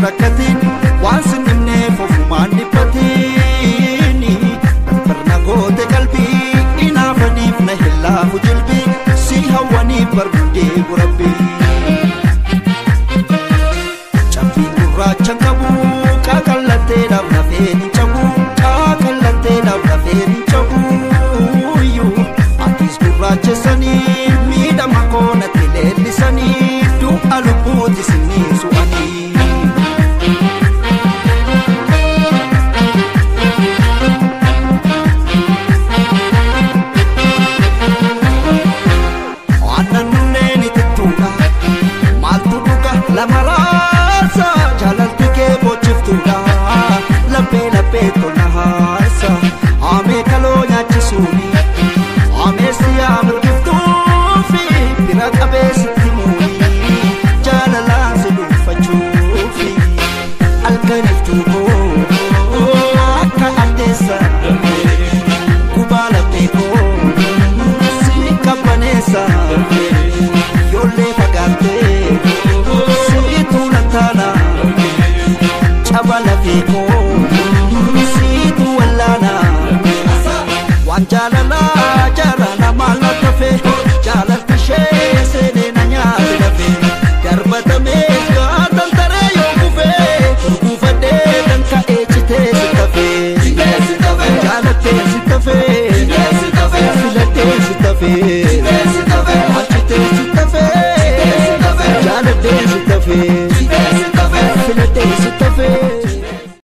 rakkatiin waan sinnimneef ofumaan dhiphatini barna goote qalbii inaafaniif na hillaafu jilbii si hawwaniif barbudee burabbii cabbii gurraachan qabu qaqallatteedhaaf lafeen hin cabu qaqallatteedhaaf lafeen hin cabu iyyuu atis gurraachessanii miidhama koonatti leellisanii du'a lubbuuti sinnii su'anii lamarasa jalalti ke bochiftuda lappe tona harsa ame kalo nyachisuni ame siya murgiftufi bira qabe sitimuni jalala sidufachufi alkaniftuko akka adesa kubala teko sikapanesa yolle pagante Chabala fiko, situ walana. Wan jalala, jalala malna kafe, jalal pishe sene nanya bilafe. Garbata meka tantare yo kufe, kufade tanka echite sitafe. Jalate sitafe, silate sitafe, achite sitafe, jalate sitafe.